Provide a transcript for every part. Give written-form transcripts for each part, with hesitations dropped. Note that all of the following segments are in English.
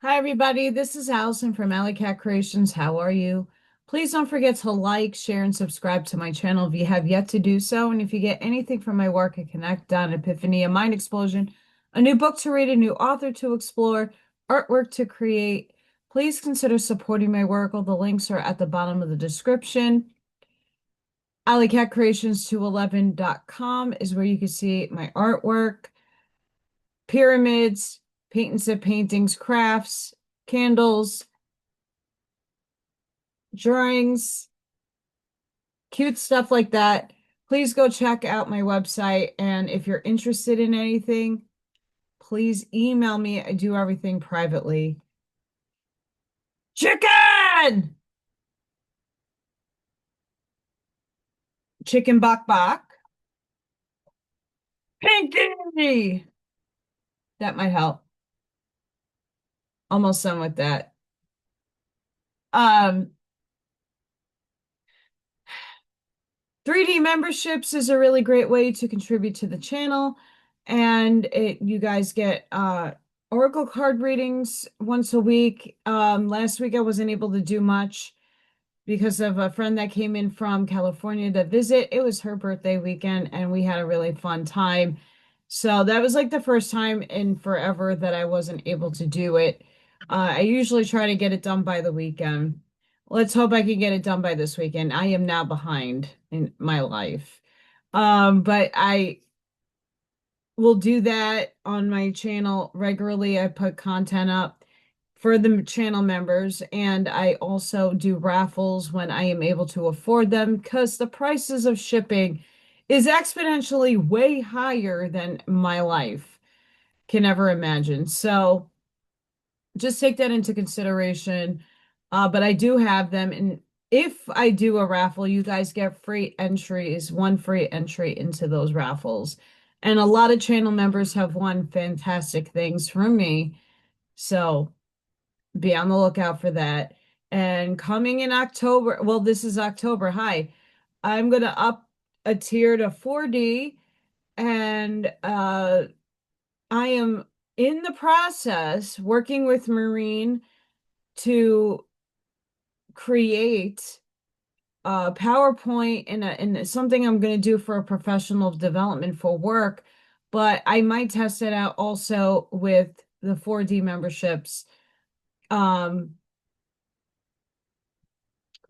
Hi, everybody. This is Allison from Alley Cat Creations. How are you? Please don't forget to like, share, and subscribe to my channel if you have yet to do so. And if you get anything from my work, a connect, an epiphany, a mind explosion, a new book to read, a new author to explore, artwork to create, please consider supporting my work. All the links are at the bottom of the description. alisonkatz211.com is where you can see my artwork, pyramids, paint and sip paintings, crafts, candles, drawings, cute stuff like that. Please go check out my website. And if you're interested in anything, please email me. I do everything privately. Chicken! Chicken bok bok. Pinky! That might help. Almost done with that. Um, 3D memberships is a really great way to contribute to the channel. And you guys get Oracle card readings once a week. Last week I wasn't able to do much because of a friend that came in from California to visit. It was her birthday weekend and we had a really fun time. So that was like the first time in forever that I wasn't able to do it. I usually try to get it done by the weekend. Let's hope I can get it done by this weekend. I am now behind in my life. But I will do that on my channel regularly. I put content up for the channel members, and I also do raffles when I am able to afford them because the prices of shipping is exponentially way higher than my life can ever imagine. So just take that into consideration. But I do have them, and if I do a raffle, you guys get free entries, one free entry into those raffles. And a lot of channel members have won fantastic things from me. So be on the lookout for that. And coming in October, well, this is October. Hi. I'm going to up a tier to 4D, and I am in the process working with Marine to create a PowerPoint and something I'm going to do for a professional development for work, but I might test it out also with the 4D memberships. Um,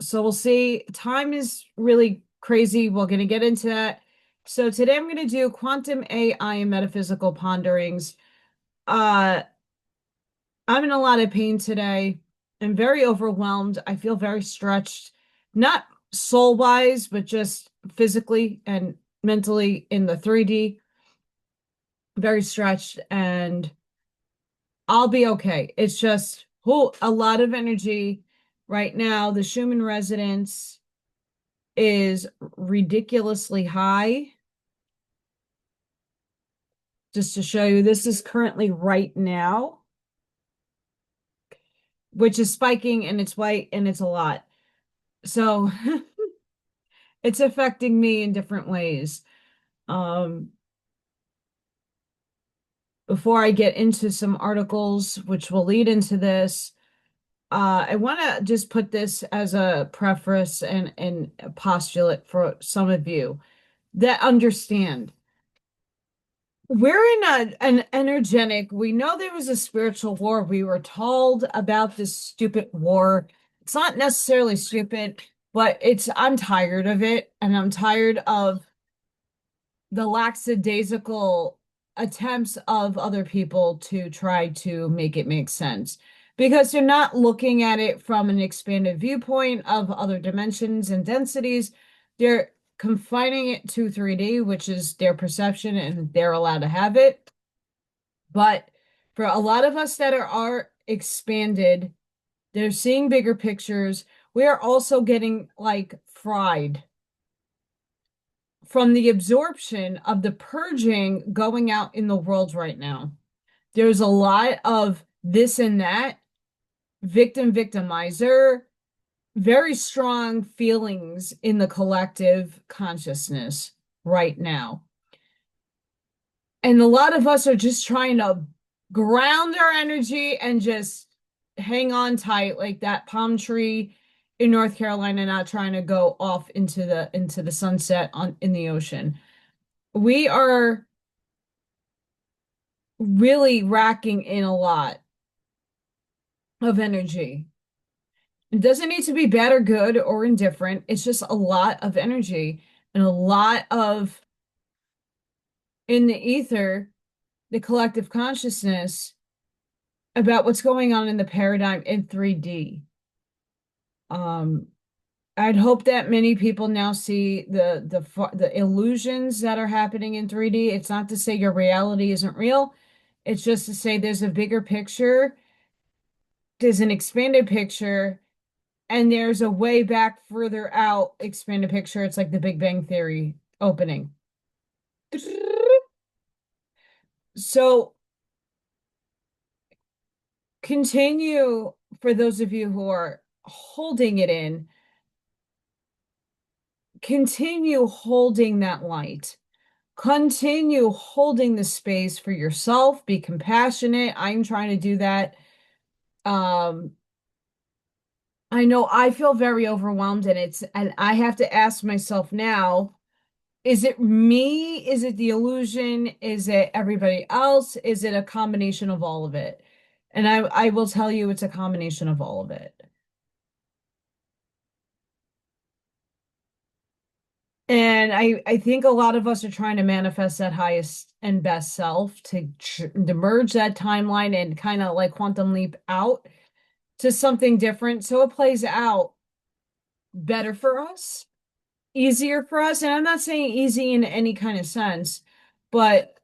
so we'll see. Time is really crazy. We're going to get into that. So today I'm going to do quantum AI and metaphysical ponderings. Uh, I'm in a lot of pain today. I'm very overwhelmed. I feel very stretched, not soul-wise, but just physically and mentally in the 3D. Very stretched, and I'll be okay. It's just a lot of energy right now. The Schumann resonance is ridiculously high. Just to show you, this is currently right now, which is spiking, and it's white, and it's a lot. So it's affecting me in different ways. Um, before I get into some articles, which will lead into this, I want to just put this as a preface and a postulate for some of you that understand. We're in an energetic, we know there was a spiritual war. We were told about this stupid war. It's not necessarily stupid, but I'm tired of it. And I'm tired of the lackadaisical attempts of other people to try to make it make sense because they're not looking at it from an expanded viewpoint of other dimensions and densities. They're confining it to 3D, which is their perception and they're allowed to have it. But for a lot of us that are expanded, they're seeing bigger pictures. We are also getting like fried from the absorption of the purging going out in the world right now. There's a lot of this and that, victim, victimizer, very strong feelings in the collective consciousness right now. And a lot of us are just trying to ground our energy and just hang on tight like that palm tree in North Carolina, not trying to go off into the sunset on in the ocean. We are really racking in a lot of energy. It doesn't need to be bad or good or indifferent. It's just a lot of energy and a lot of in the ether, the collective consciousness about what's going on in the paradigm in 3D. Um, I'd hope that many people now see the illusions that are happening in 3D. It's not to say your reality isn't real. It's just to say there's a bigger picture, there's an expanded picture, and there's a way back further out expanded picture. It's like the Big Bang Theory opening. So continue for those of you who are holding it in, continue holding that light. Continue holding the space for yourself. Be compassionate. I'm trying to do that. Um, I know I feel very overwhelmed and I have to ask myself now, is it me? Is it the illusion? Is it everybody else? Is it a combination of all of it? And I will tell you it's a combination of all of it. And I think a lot of us are trying to manifest that highest and best self to merge that timeline and kind of like quantum leap out to something different. So it plays out better for us, easier for us. And I'm not saying easy in any kind of sense, but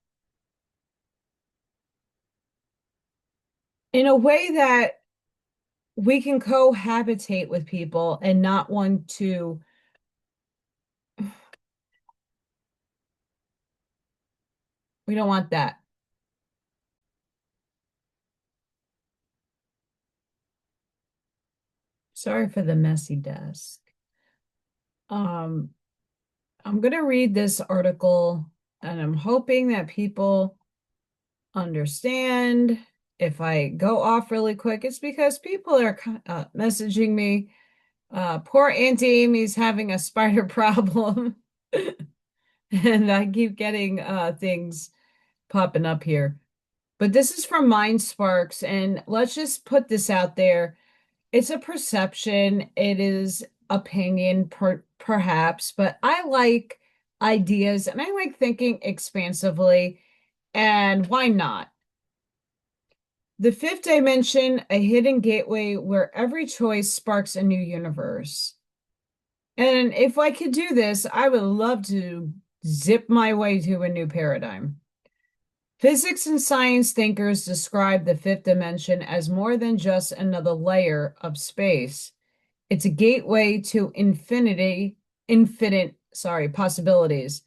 in a way that we can cohabitate with people and not want to, we don't want that. Sorry for the messy desk. Um, I'm going to read this article and I'm hoping that people understand. If I go off really quick, it's because people are messaging me. Poor Auntie Amy's having a spider problem. And I keep getting things popping up here. But this is from Mind Sparks, and let's just put this out there. It's a perception, it is opinion, perhaps, but I like ideas and I like thinking expansively, and why not? The fifth dimension, a hidden gateway where every choice sparks a new universe. And if I could do this, I would love to zip my way to a new paradigm. Physics and science thinkers describe the fifth dimension as more than just another layer of space. It's a gateway to infinite possibilities.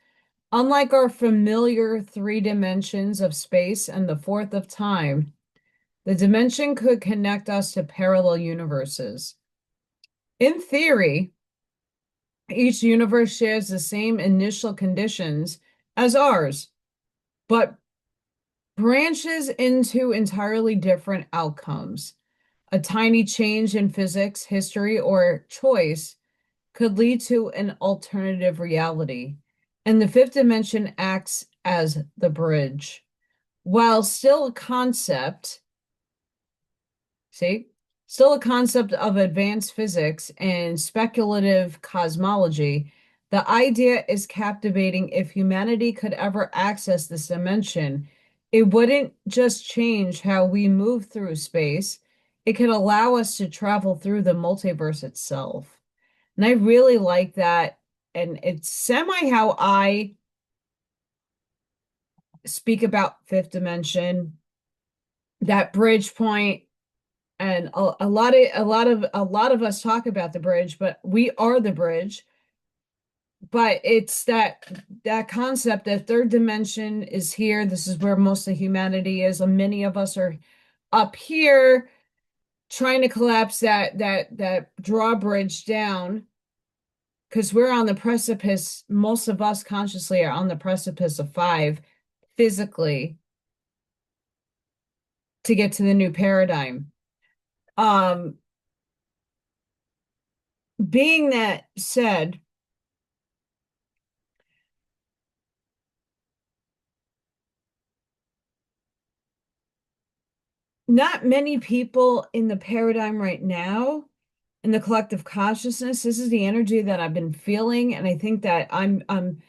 Unlike our familiar three dimensions of space and the fourth of time, the dimension could connect us to parallel universes. In theory, each universe shares the same initial conditions as ours, but branches into entirely different outcomes. A tiny change in physics, history, or choice could lead to an alternative reality, and the fifth dimension acts as the bridge. While still a concept, see, still a concept of advanced physics and speculative cosmology, the idea is captivating. If humanity could ever access this dimension, it wouldn't just change how we move through space, it could allow us to travel through the multiverse itself. And I really like that. And it's semi how I speak about fifth dimension, that bridge point, and a lot of us talk about the bridge, but we are the bridge. But it's that concept that third dimension is here. This is where most of humanity is, and many of us are up here trying to collapse that drawbridge down because we're on the precipice. Most of us consciously are on the precipice of five physically to get to the new paradigm. Um, being that said, not many people in the paradigm right now, in the collective consciousness, this is the energy that I've been feeling, and I think that I'm not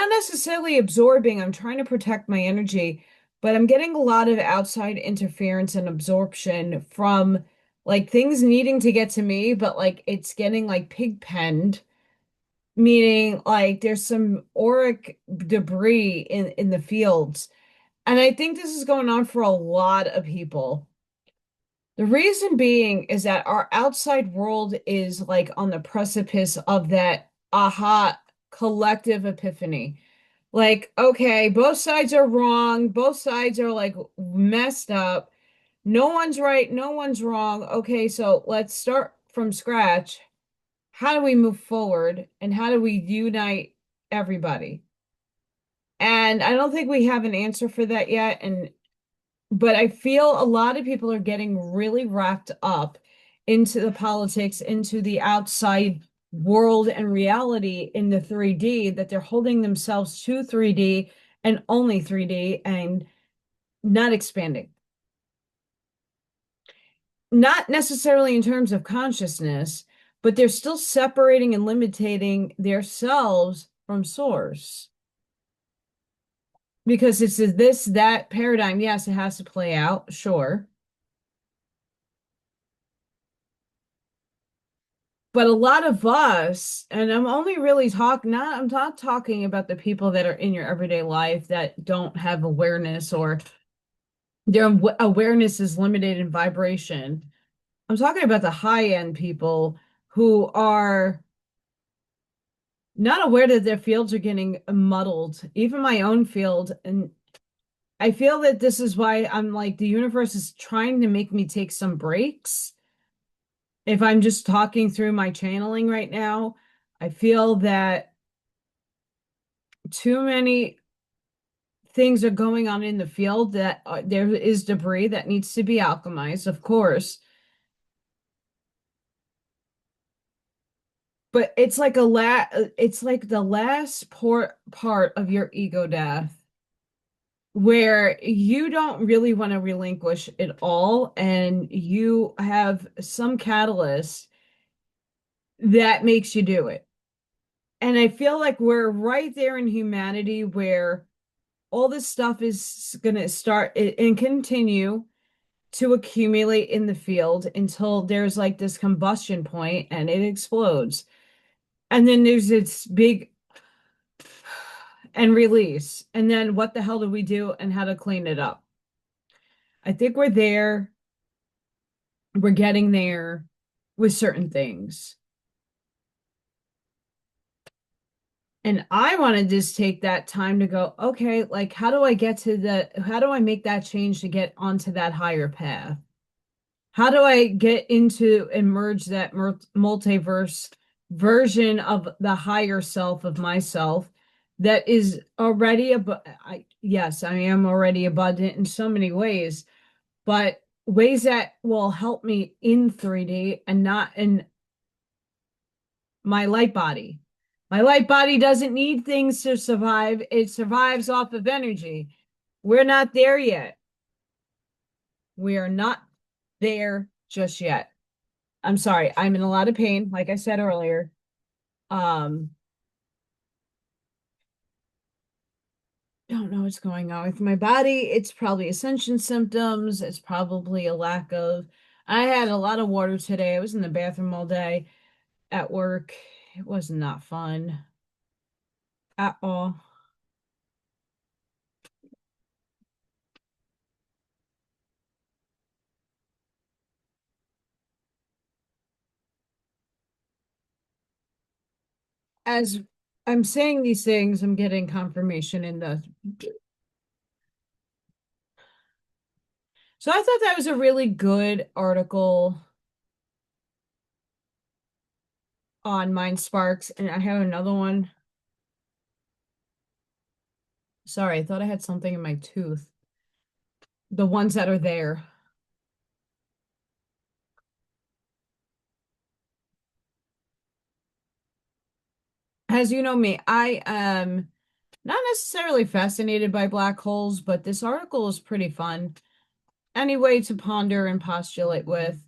necessarily absorbing, I'm trying to protect my energy, but I'm getting a lot of outside interference and absorption from like things needing to get to me, but like it's getting like pig penned, meaning like there's some auric debris in the fields. And I think this is going on for a lot of people. The reason being is that our outside world is like on the precipice of that aha collective epiphany. Like, okay, both sides are wrong, both sides are like messed up. No one's right, no one's wrong. Okay, so let's start from scratch. How do we move forward and how do we unite everybody? And I don't think we have an answer for that yet. But I feel a lot of people are getting really wrapped up into the politics, into the outside world and reality in the 3D, that they're holding themselves to 3D and only 3D and not expanding. Not necessarily in terms of consciousness, but they're still separating and limiting themselves from source. Because it's this, that paradigm, yes, it has to play out, sure. But a lot of us, and I'm only really I'm not talking about the people that are in your everyday life that don't have awareness or their awareness is limited in vibration. I'm talking about the high end people who are not aware that their fields are getting muddled, even my own field. And I feel that this is why I'm like, the universe is trying to make me take some breaks. If I'm just talking through my channeling right now, I feel that too many things are going on in the field that there is debris that needs to be alchemized, of course. But it's like the last part of your ego death where you don't really want to relinquish it all and you have some catalyst that makes you do it. And I feel like we're right there in humanity where all this stuff is going to start and continue to accumulate in the field until there's like this combustion point and it explodes. And then there's this big and release. And then what the hell do we do and how to clean it up? I think we're there. We're getting there with certain things. And I want to just take that time to go, okay, like how do I make that change to get onto that higher path? How do I get into and merge that multiverse version of the higher self of myself that is already yes, I am already abundant in so many ways, but ways that will help me in 3D and not in my light body. My light body doesn't need things to survive. It survives off of energy. We're not there yet. We are not there just yet. I'm sorry, I'm in a lot of pain, like I said earlier. Um, don't know what's going on with my body. It's probably ascension symptoms. It's probably a lack of. I had a lot of water today. I was in the bathroom all day at work. It was not fun at all. As I'm saying these things, I'm getting confirmation in the. So I thought that was a really good article on Mind Sparks, and I have another one. Sorry, I thought I had something in my tooth. The ones that are there. As you know me, I am not necessarily fascinated by black holes, but this article is pretty fun. Anyway, to ponder and postulate with.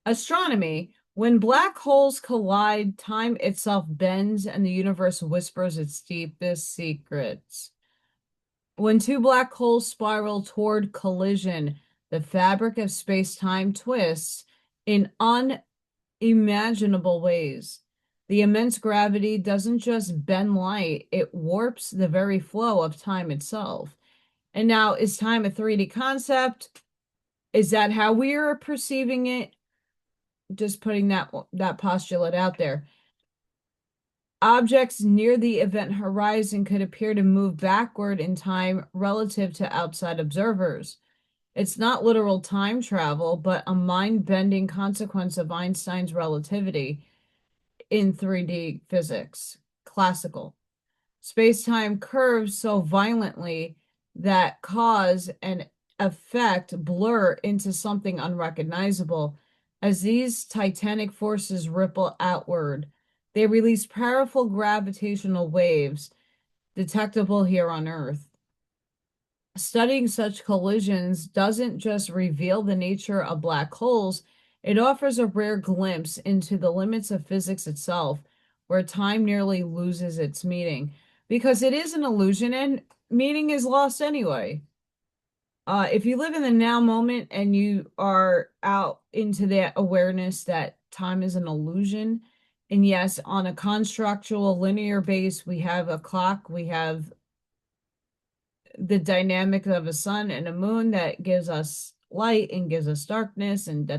Astronomy. When black holes collide, time itself bends and the universe whispers its deepest secrets. When two black holes spiral toward collision, the fabric of space-time twists in unimaginable ways. The immense gravity doesn't just bend light, it warps the very flow of time itself. And now, is time a 3D concept? Is that how we are perceiving it? Just putting that postulate out there. Objects near the event horizon could appear to move backward in time relative to outside observers. It's not literal time travel, but a mind-bending consequence of Einstein's relativity in 3D physics, classical. Space-time curves so violently that cause and effect blur into something unrecognizable. As these titanic forces ripple outward, they release powerful gravitational waves detectable here on Earth. Studying such collisions doesn't just reveal the nature of black holes, it offers a rare glimpse into the limits of physics itself, where time nearly loses its meaning. Because it is an illusion and meaning is lost anyway. If you live in the now moment and you are out into that awareness that time is an illusion, and yes, on a constructual linear base, we have a clock, we have the dynamic of a sun and a moon that gives us light and gives us darkness and the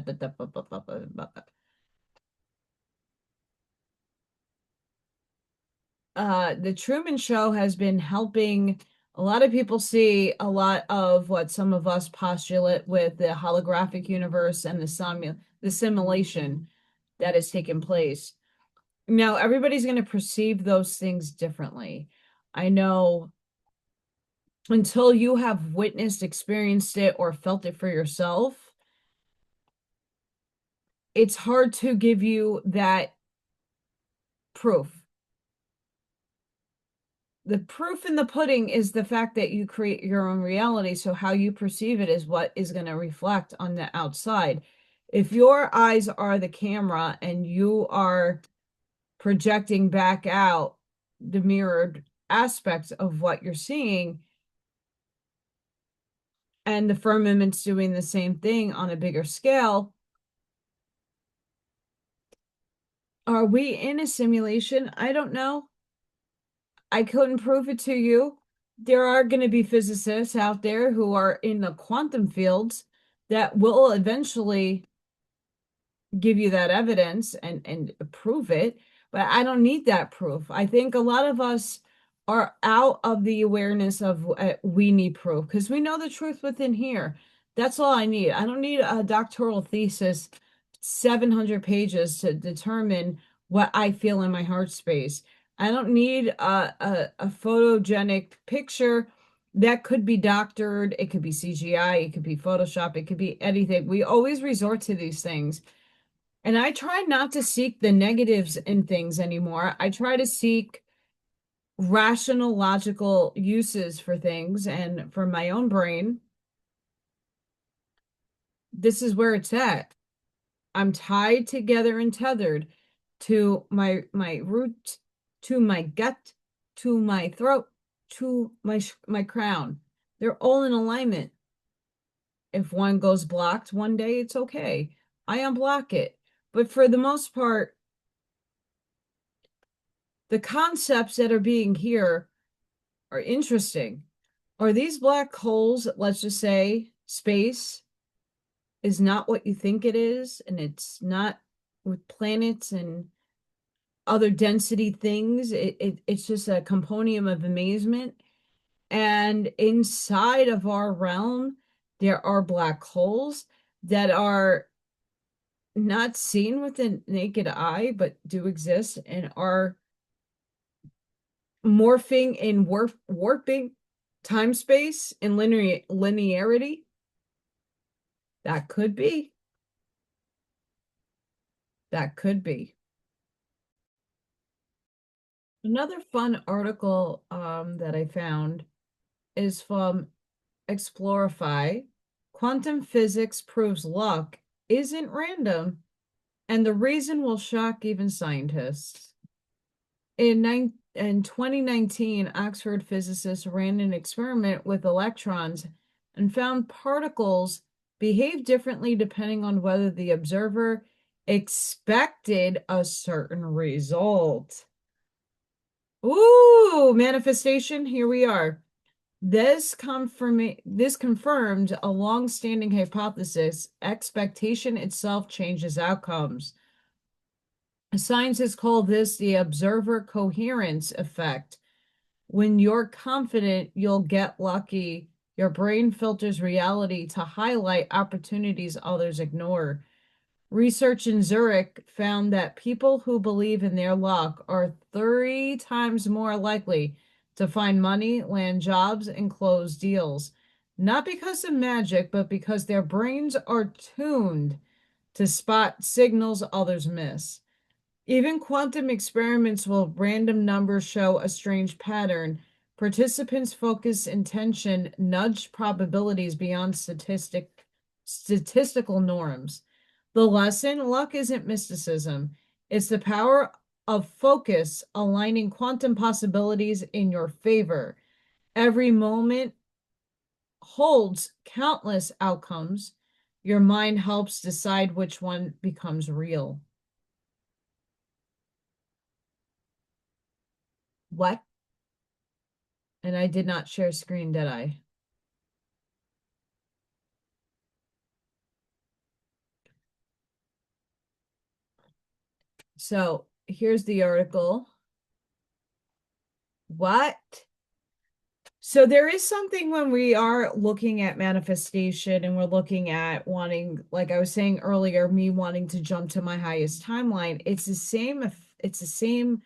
Truman Show has been helping a lot of people see a lot of what some of us postulate with the holographic universe and the simulation that has taken place. Now, everybody's going to perceive those things differently. I know until you have witnessed, experienced it, or felt it for yourself, it's hard to give you that proof. The proof in the pudding is the fact that you create your own reality. So how you perceive it is what is going to reflect on the outside. If your eyes are the camera and you are projecting back out the mirrored aspects of what you're seeing, and the firmament's doing the same thing on a bigger scale, are we in a simulation? I don't know. I couldn't prove it to you. There are going to be physicists out there who are in the quantum fields that will eventually give you that evidence and prove it, but I don't need that proof. I think a lot of us are out of the awareness of we need proof because we know the truth within here. That's all I need. I don't need a doctoral thesis, 700 pages to determine what I feel in my heart space. I don't need a photogenic picture that could be doctored. It could be CGI. It could be Photoshop. It could be anything. We always resort to these things. And I try not to seek the negatives in things anymore. I try to seek rational, logical uses for things. And for my own brain, this is where it's at. I'm tied together and tethered to my root, to my gut, to my throat, to my crown. They're all in alignment. If one goes blocked one day, it's okay. I unblock it. But for the most part, the concepts that are being here are interesting. Are these black holes, let's just say space is not what you think it is, and it's not with planets and other density things. It's just a compendium of amazement. And inside of our realm, there are black holes that are not seen with the naked eye, but do exist and are morphing in warping time space and linearity. That could be. That could be. Another fun article that I found is from Explorify. Quantum physics proves luck isn't random, and the reason will shock even scientists. In 2019, Oxford physicists ran an experiment with electrons and found particles behave differently depending on whether the observer expected a certain result. Ooh, manifestation, here we are. This confirmed a long-standing hypothesis: expectation itself changes outcomes. Scientists call this the observer coherence effect. When you're confident you'll get lucky, your brain filters reality to highlight opportunities others ignore. Research in Zurich found that people who believe in their luck are 3 times more likely to find money, land jobs, and close deals. Not because of magic, but because their brains are tuned to spot signals others miss. Even quantum experiments will random numbers show a strange pattern. Participants' focus intention nudged probabilities beyond statistical norms. The lesson: luck isn't mysticism. It's the power of focus aligning quantum possibilities in your favor. Every moment holds countless outcomes. Your mind helps decide which one becomes real. What? And I did not share screen, did I? So here's the article. What? So there is something when we are looking at manifestation and we're looking at wanting, like I was saying earlier, me wanting to jump to my highest timeline. It's the same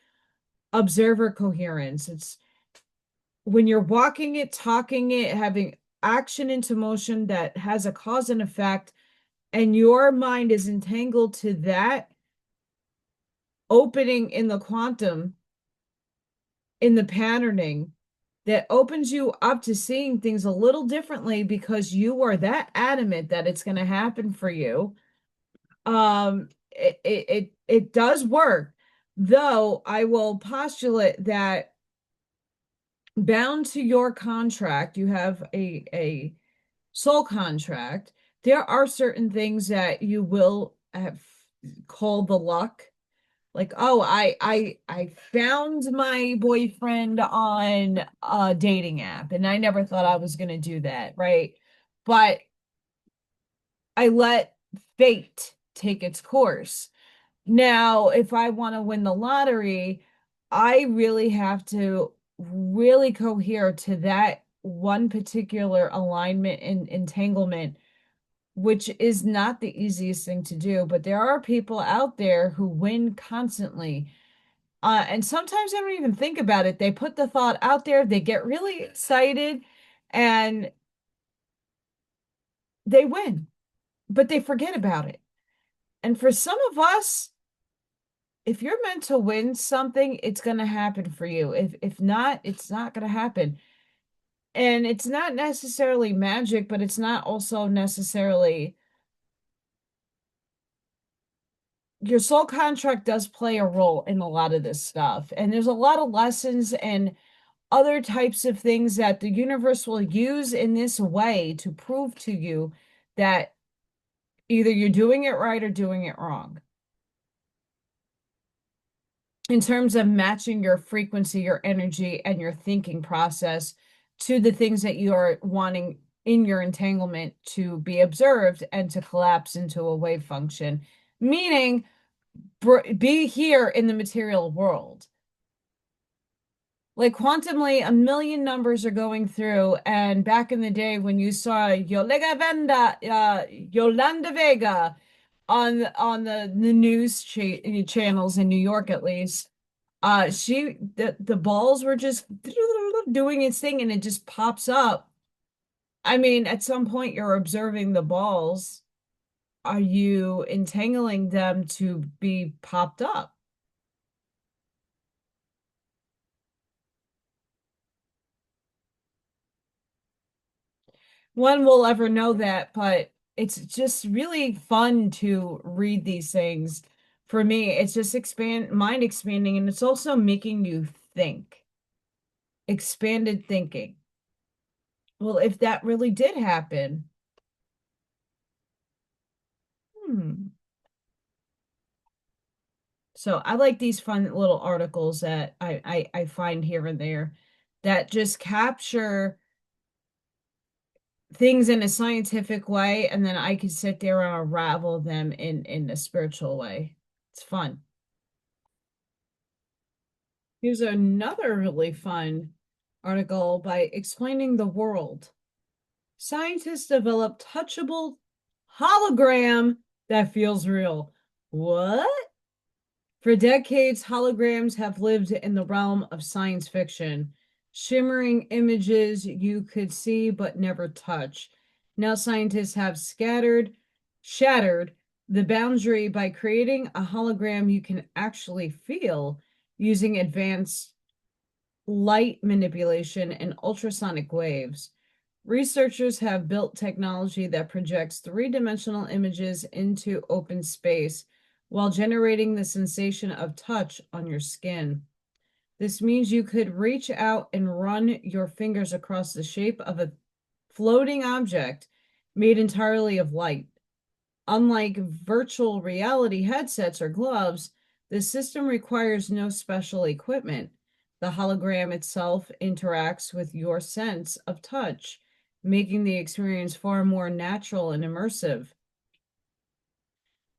observer coherence. It's when you're walking it, talking it, having action into motion that has a cause and effect, and your mind is entangled to that opening in the quantum, in the patterning that opens you up to seeing things a little differently because you are that adamant that it's going to happen for you. It does work, though I will postulate that bound to your contract, you have a soul contract. There are certain things that you will have called the luck. Like, oh, I found my boyfriend on a dating app, and I never thought I was gonna do that, right? But I let fate take its course. Now, if I want to win the lottery, I really have to really cohere to that one particular alignment and entanglement, which is not the easiest thing to do. But there are people out there who win constantly. And sometimes I don't even think about it. They put the thought out there, they get really excited, and they win, but they forget about it. And for some of us, if you're meant to win something, it's going to happen for you. If not, it's not going to happen. And it's not necessarily magic, but it's not also necessarily your soul contract does play a role in a lot of this stuff. And there's a lot of lessons and other types of things that the universe will use in this way to prove to you that either you're doing it right or doing it wrong. In terms of matching your frequency, your energy, and your thinking process to the things that you are wanting in your entanglement to be observed and to collapse into a wave function, meaning be here in the material world. Like quantumly, a million numbers are going through, and back in the day when you saw Yolanda Vega on the news channels in New York, at least, the balls were just doing its thing, and it just pops up. I mean, at some point you're observing the balls. Are you entangling them to be popped up? one will ever know that, but it's just really fun to read these things. For me, it's just mind expanding, and it's also making you think. Expanded thinking. Well, if that really did happen, hmm. So I like these fun little articles that I find here and there that just capture things in a scientific way, and then I can sit there and unravel them in a spiritual way. It's fun. Here's another really fun article by Explaining the World. Scientists develop touchable hologram that feels real. What? For decades, holograms have lived in the realm of science fiction, shimmering images you could see but never touch. Now scientists have shattered the boundary by creating a hologram you can actually feel using advanced light manipulation and ultrasonic waves. Researchers have built technology that projects three-dimensional images into open space while generating the sensation of touch on your skin. This means you could reach out and run your fingers across the shape of a floating object made entirely of light. Unlike virtual reality headsets or gloves, the system requires no special equipment. The hologram itself interacts with your sense of touch, making the experience far more natural and immersive.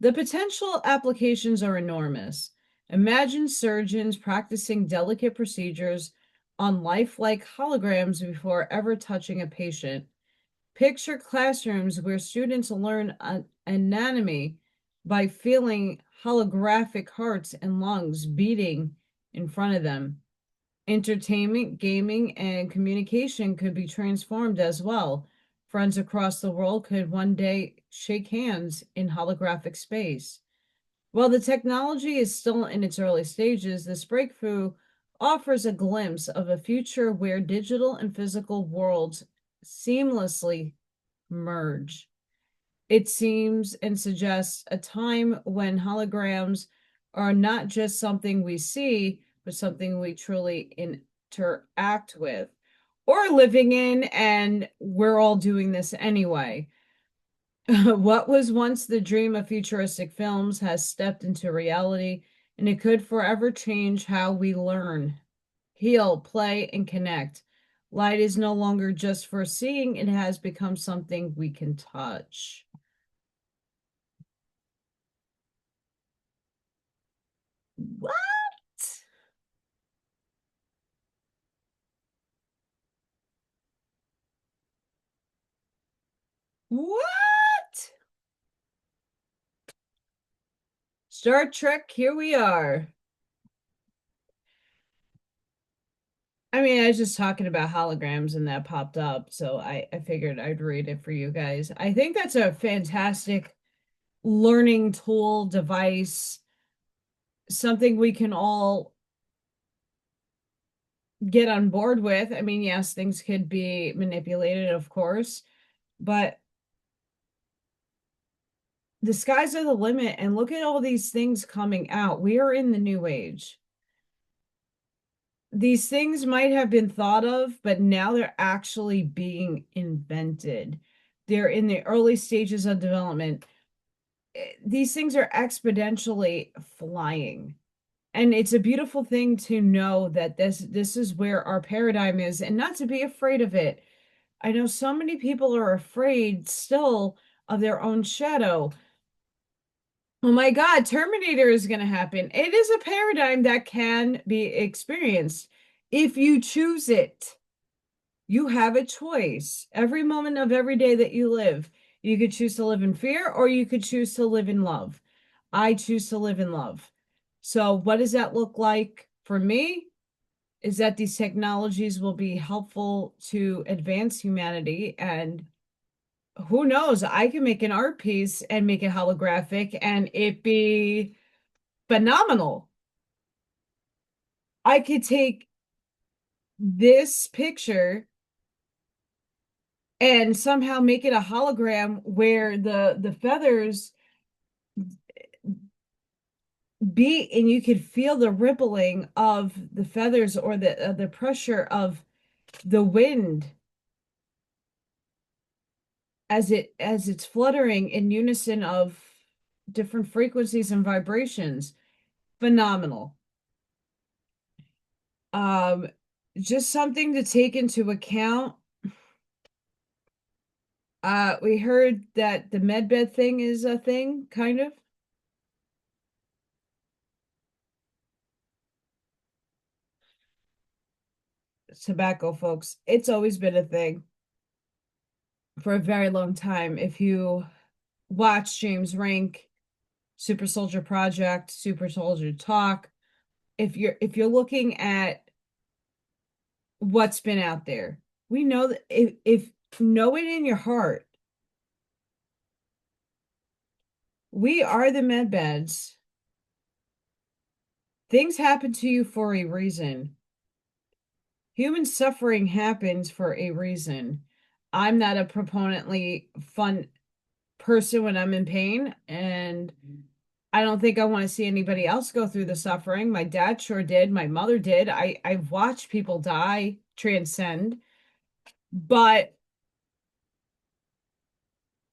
The potential applications are enormous. Imagine surgeons practicing delicate procedures on lifelike holograms before ever touching a patient. Picture classrooms where students learn anatomy by feeling holographic hearts and lungs beating in front of them. Entertainment, gaming, and communication could be transformed as well. Friends across the world could one day shake hands in holographic space. While the technology is still in its early stages, this breakthrough offers a glimpse of a future where digital and physical worlds seamlessly merge. It seems and suggests a time when holograms are not just something we see, but something we truly interact with or living in, and we're all doing this anyway. What was once the dream of futuristic films has stepped into reality, and it could forever change how we learn, heal, play, and connect. Light is no longer just for seeing, it has become something we can touch. What? What? Star Trek, here we are. I mean, I was just talking about holograms and that popped up, so I figured I'd read it for you guys. I think that's a fantastic learning tool, device, something we can all get on board with. I mean, yes, things could be manipulated, of course, but the skies are the limit. And look at all these things coming out. We are in the new age. These things might have been thought of, but now they're actually being invented. They're in the early stages of development. These things are exponentially flying. And it's a beautiful thing to know that this is where our paradigm is, and not to be afraid of it. I know so many people are afraid still of their own shadow. Oh my God, Terminator is going to happen. It is a paradigm that can be experienced if you choose it. You have a choice every moment of every day that you live. You could choose to live in fear or you could choose to live in love. I choose to live in love. So, what does that look like for me? Is that these technologies will be helpful to advance humanity, and who knows, I can make an art piece and make it holographic and it be phenomenal. I could take this picture and somehow make it a hologram where the feathers be, and you could feel the rippling of the feathers, or the pressure of the wind as it's fluttering in unison of different frequencies and vibrations. Phenomenal. Um, just something to take into account. We heard that the medbed thing is a thing, kind of. Tobacco, folks. It's always been a thing for a very long time. If you watch James Rink, Super Soldier Project, Super Soldier Talk, if you're looking at what's been out there, we know that if know it in your heart, we are the med beds. Things happen to you for a reason. Human suffering happens for a reason. I'm not a proponently fun person when I'm in pain, and I don't think I want to see anybody else go through the suffering. My dad sure did. My mother did. I've watched people die, transcend, but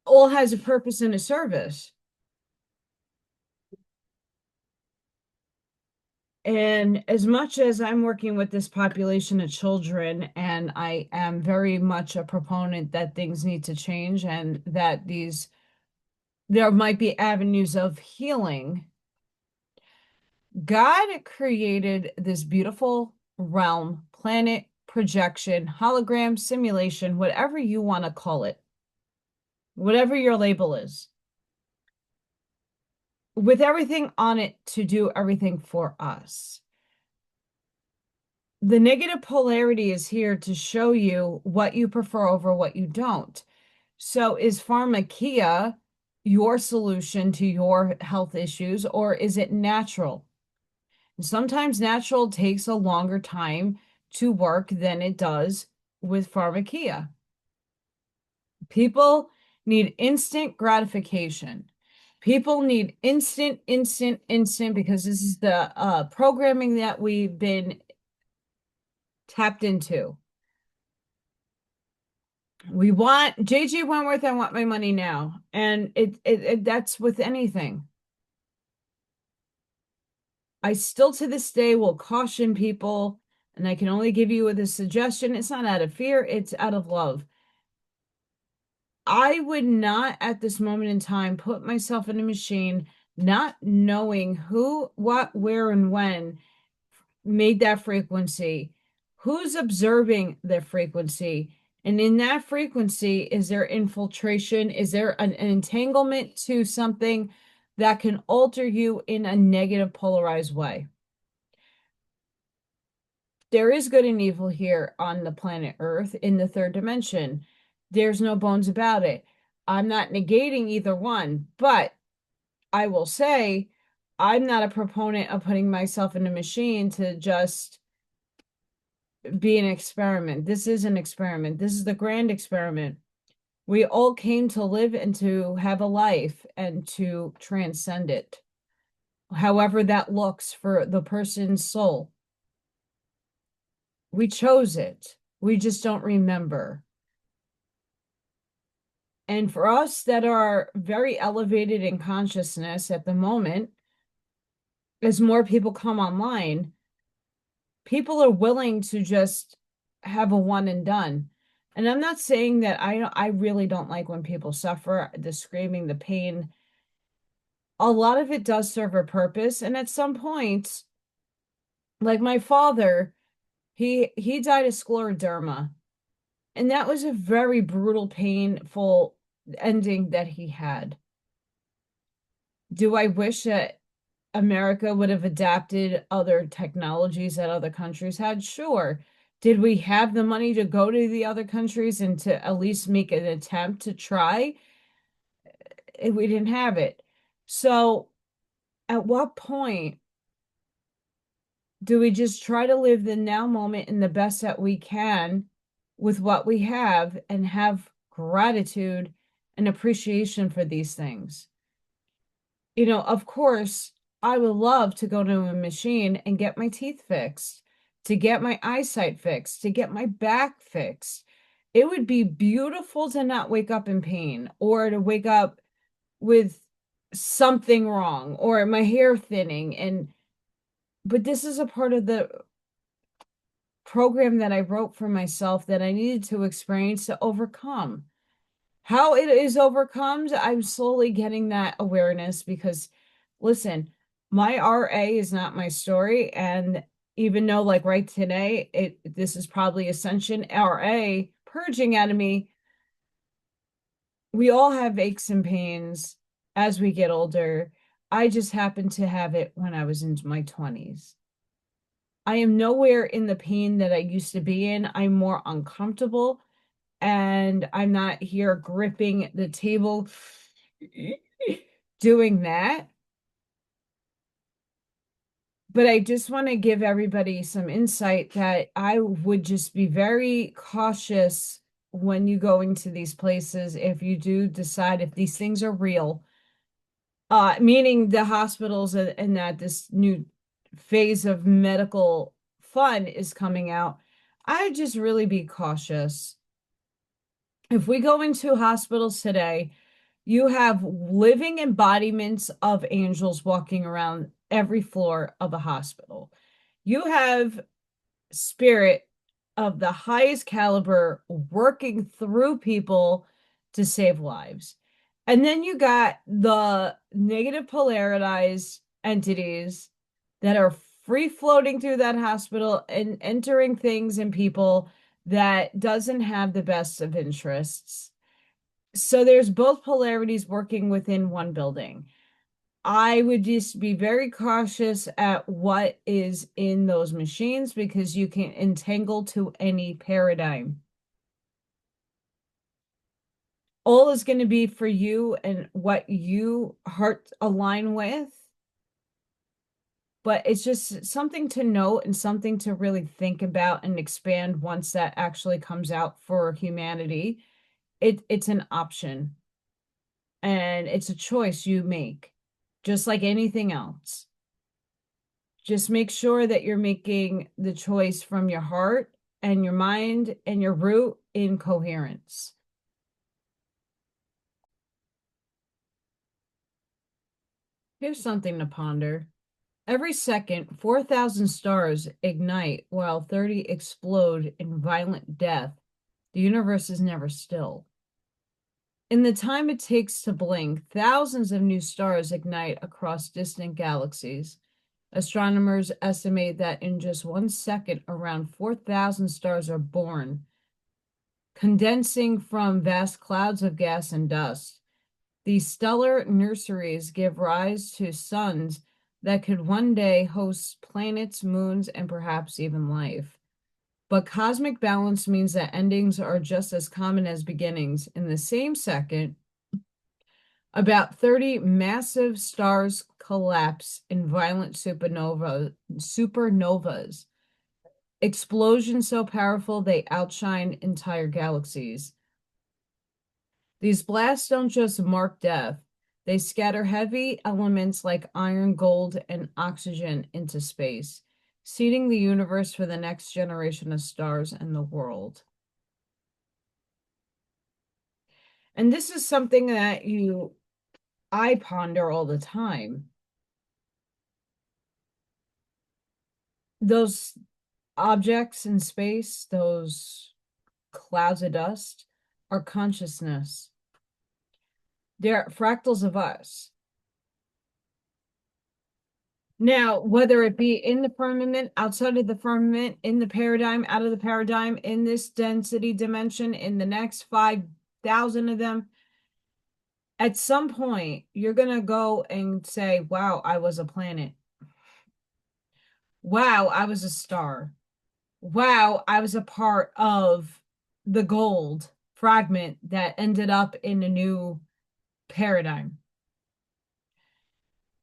all has a purpose and a service. And as much as I'm working with this population of children, and I am very much a proponent that things need to change and that there might be avenues of healing, God created this beautiful realm, planet, projection, hologram, simulation, whatever you want to call it, whatever your label is, with everything on it to do everything for us. The negative polarity is here to show you what you prefer over what you don't. So is pharmakia your solution to your health issues, or is it natural? Sometimes natural takes a longer time to work than it does with pharmakia. People need instant gratification. People need instant, instant, instant, because this is the programming that we've been tapped into. We want JG Wentworth, I want my money now. And that's with anything. I still to this day will caution people, and I can only give you with a suggestion. It's not out of fear, it's out of love. I would not at this moment in time put myself in a machine not knowing who, what, where, and when made that frequency, who's observing the frequency. And in that frequency, is there infiltration? Is there an entanglement to something that can alter you in a negative, polarized way? There is good and evil here on the planet Earth in the third dimension. There's no bones about it. I'm not negating either one, but I will say I'm not a proponent of putting myself in a machine to just be an experiment. This is an experiment. This is the grand experiment. We all came to live and to have a life and to transcend it, however that looks for the person's soul. We chose it. We just don't remember. And for us that are very elevated in consciousness at the moment, as more people come online, people are willing to just have a one and done. And I'm not saying that I really don't like when people suffer, the screaming, the pain. A lot of it does serve a purpose. And at some point, like my father, he died of scleroderma. And that was a very brutal, painful ending that he had. Do I wish that America would have adapted other technologies that other countries had? Sure. Did we have the money to go to the other countries and to at least make an attempt to try? We didn't have it. So at what point do we just try to live the now moment in the best that we can with what we have and have gratitude and appreciation for these things. Of course, I would love to go to a machine and get my teeth fixed, to get my eyesight fixed, to get my back fixed. It would be beautiful to not wake up in pain or to wake up with something wrong or my hair thinning. But this is a part of the program that I wrote for myself that I needed to experience to overcome. How it is overcome, I'm slowly getting that awareness because, listen, my RA is not my story. And even though, like right today, this is probably Ascension RA purging out of me, we all have aches and pains as we get older. I just happened to have it when I was in my 20s. I am nowhere in the pain that I used to be in. I'm more uncomfortable and I'm not here gripping the table doing that. But I just want to give everybody some insight that I would just be very cautious when you go into these places if you do decide if these things are real, meaning the hospitals and that this new phase of medical fun is coming out. I just really be cautious. If we go into hospitals today, you have living embodiments of angels walking around every floor of a hospital. You have spirit of the highest caliber working through people to save lives. And then you got the negative polarized entities that are free floating through that hospital and entering things and people that doesn't have the best of interests. So there's both polarities working within one building. I would just be very cautious at what is in those machines because you can entangle to any paradigm. All is going to be for you and what you heart align with. But it's just something to note and something to really think about and expand once that actually comes out for humanity. It's an option and it's a choice you make, just like anything else. Just make sure that you're making the choice from your heart and your mind and your root in coherence. Here's something to ponder. Every second, 4,000 stars ignite while 30 explode in violent death. The universe is never still. In the time it takes to blink, thousands of new stars ignite across distant galaxies. Astronomers estimate that in just 1 second, around 4,000 stars are born, condensing from vast clouds of gas and dust. These stellar nurseries give rise to suns that could one day host planets, moons, and perhaps even life. But cosmic balance means that endings are just as common as beginnings. In the same second, about 30 massive stars collapse in violent supernovas, explosions so powerful they outshine entire galaxies. These blasts don't just mark death, they scatter heavy elements like iron, gold, and oxygen into space, seeding the universe for the next generation of stars in the world. And this is something that I ponder all the time. Those objects in space, those clouds of dust, are consciousness. They're fractals of us. Now, whether it be in the firmament, outside of the firmament, in the paradigm, out of the paradigm, in this density dimension, in the next 5,000 of them, at some point, you're going to go and say, wow, I was a planet. Wow, I was a star. Wow, I was a part of the gold fragment that ended up in a new paradigm.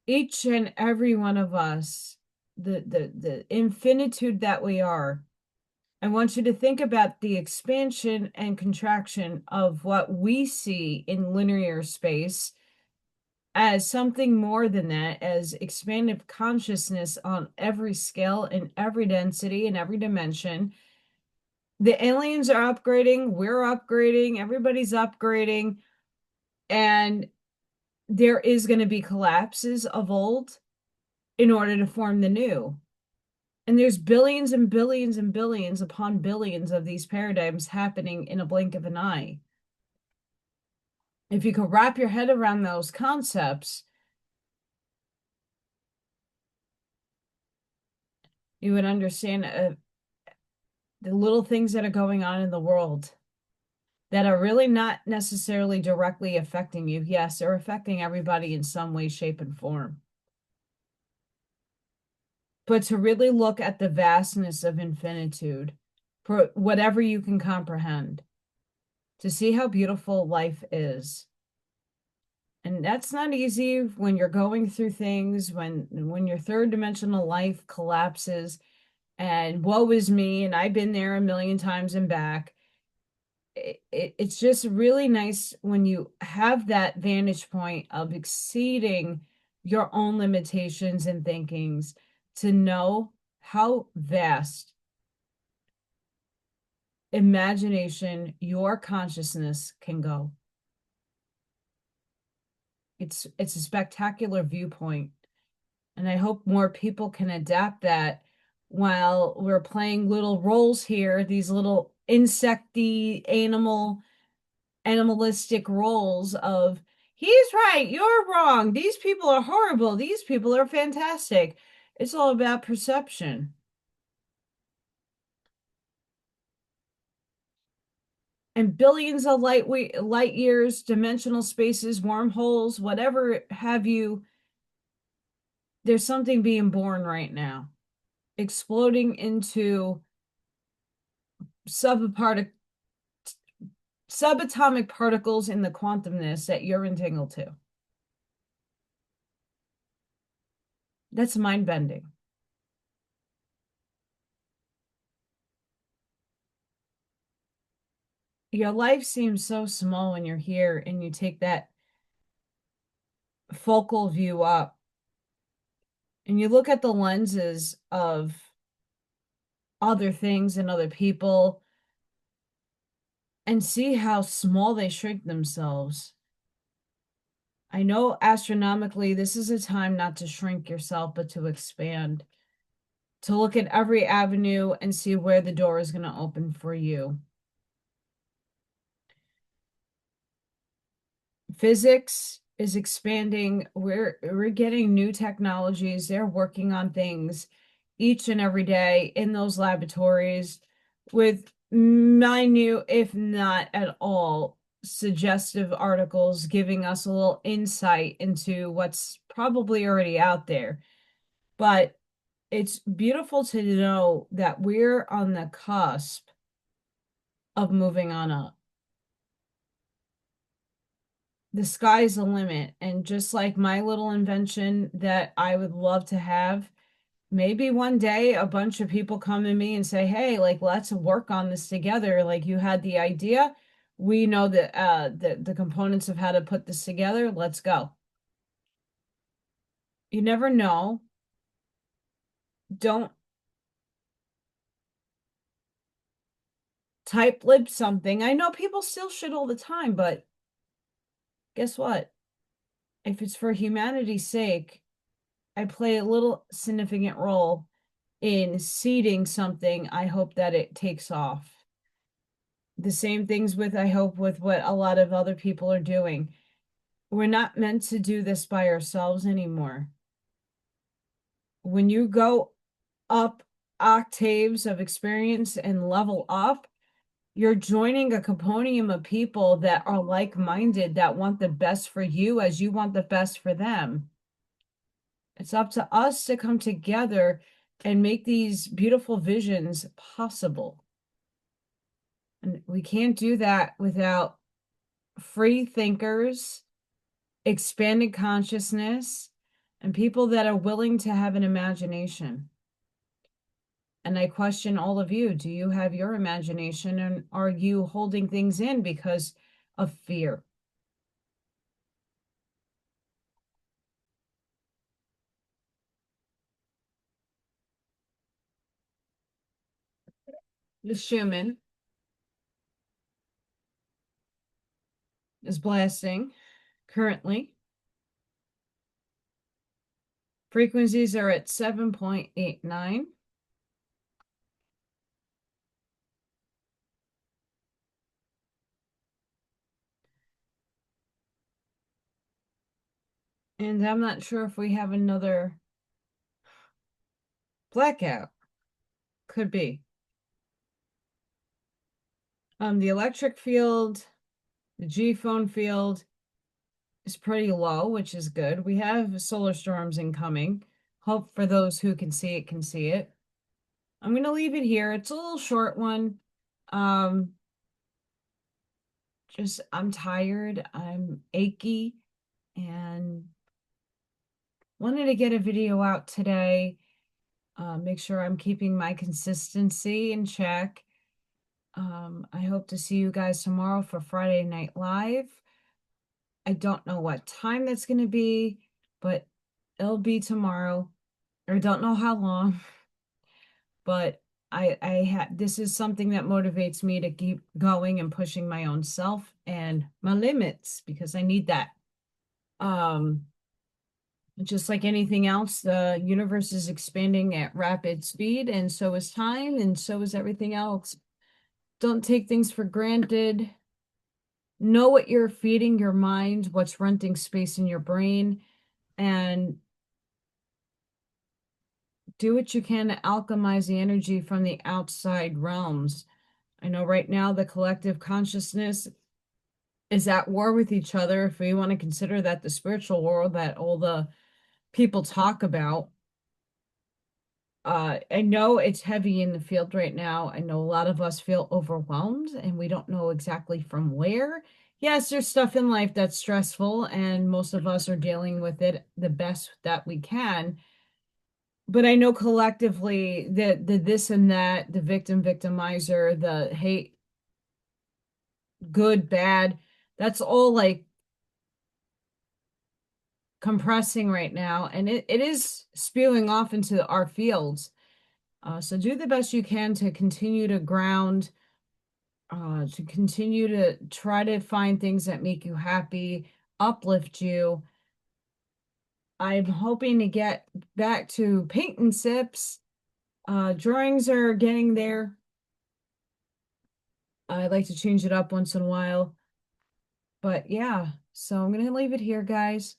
Each and every one of us, the infinitude that we are, I want you to think about the expansion and contraction of what we see in linear space as something more than that, as expanded consciousness on every scale and every density and every dimension. The aliens are upgrading, we're upgrading, everybody's upgrading, and there is going to be collapses of old in order to form the new. And there's billions and billions and billions upon billions of these paradigms happening in a blink of an eye. If you could wrap your head around those concepts, you would understand the little things that are going on in the world that are really not necessarily directly affecting you. Yes, they're affecting everybody in some way, shape, and form. But to really look at the vastness of infinitude, for whatever you can comprehend, to see how beautiful life is. And that's not easy when you're going through things, when your third dimensional life collapses, and woe is me, and I've been there a million times and back. It's just really nice when you have that vantage point of exceeding your own limitations and thinkings, to know how vast imagination your consciousness can go. It's a spectacular viewpoint, and I hope more people can adapt that while we're playing little roles here, these little insecty animalistic roles of he's right, you're wrong, these people are horrible, these people are fantastic. It's all about perception. And billions of light years, dimensional spaces, wormholes, whatever have you, there's something being born right now, exploding into subatomic particles in the quantumness that you're entangled to. That's mind bending. Your life seems so small when you're here and you take that focal view up and you look at the lenses of other things and other people and see how small they shrink themselves. I know astronomically, this is a time not to shrink yourself, but to expand, to look at every avenue and see where the door is going to open for you. Physics is expanding. We're getting new technologies. They're working on things each and every day in those laboratories with minute, if not at all, suggestive articles giving us a little insight into what's probably already out there. But it's beautiful to know that we're on the cusp of moving on up. The sky's the limit. And just like my little invention that I would love to have, maybe one day a bunch of people come to me and say, hey, like, let's work on this together. Like, you had the idea. We know that the components of how to put this together. Let's go. You never know. Don't type lib something. I know people still shit all the time, but guess what? If it's for humanity's sake, I play a little significant role in seeding something. I hope that it takes off. The same things with, I hope, with what a lot of other people are doing. We're not meant to do this by ourselves anymore. When you go up octaves of experience and level up, you're joining a compendium of people that are like-minded, that want the best for you as you want the best for them. It's up to us to come together and make these beautiful visions possible. And we can't do that without free thinkers, expanded consciousness, and people that are willing to have an imagination. And I question all of you. Do you have your imagination, and are you holding things in because of fear? The Schumann is blasting currently. Frequencies are at 7.89. And I'm not sure if we have another blackout. Could be. The electric field, the G phone field is pretty low, which is good. We have solar storms incoming. Hope for those who can see it can see it. I'm going to leave it here. It's a little short one. Um, just I'm tired, I'm achy, and wanted to get a video out today. Make sure I'm keeping my consistency in check. I hope to see you guys tomorrow for Friday Night Live. I don't know what time that's going to be, but it'll be tomorrow. I don't know how long, but I have this is something that motivates me to keep going and pushing my own self and my limits because I need that. Um, just like anything else, the universe is expanding at rapid speed, and so is time, and so is everything else. Don't take things for granted. Know what you're feeding your mind, what's renting space in your brain, and do what you can to alchemize the energy from the outside realms. I know right now the collective consciousness is at war with each other, if we want to consider that the spiritual world that all the people talk about. I know it's heavy in the field right now. I know a lot of us feel overwhelmed and we don't know exactly from where. Yes, there's stuff in life that's stressful, and most of us are dealing with it the best that we can. But I know collectively that the this and that, the victim, victimizer, the hate, good, bad, that's all like compressing right now. And it is spewing off into our fields. So do the best you can to continue to ground, to continue to try to find things that make you happy, uplift you. I'm hoping to get back to paint and sips. Drawings are getting there. I like to change it up once in a while. But yeah, so I'm going to leave it here, guys.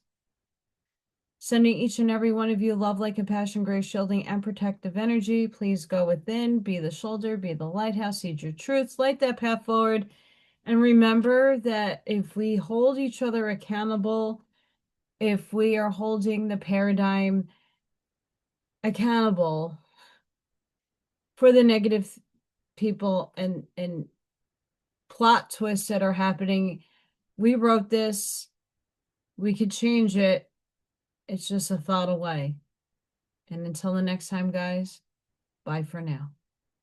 Sending each and every one of you love, light, compassion, grace, shielding, and protective energy. Please go within, be the shoulder, be the lighthouse, seed your truths, light that path forward. And remember that if we hold each other accountable, if we are holding the paradigm accountable for the negative people and plot twists that are happening, we wrote this, we could change it. It's just a thought away. And until the next time, guys, bye for now.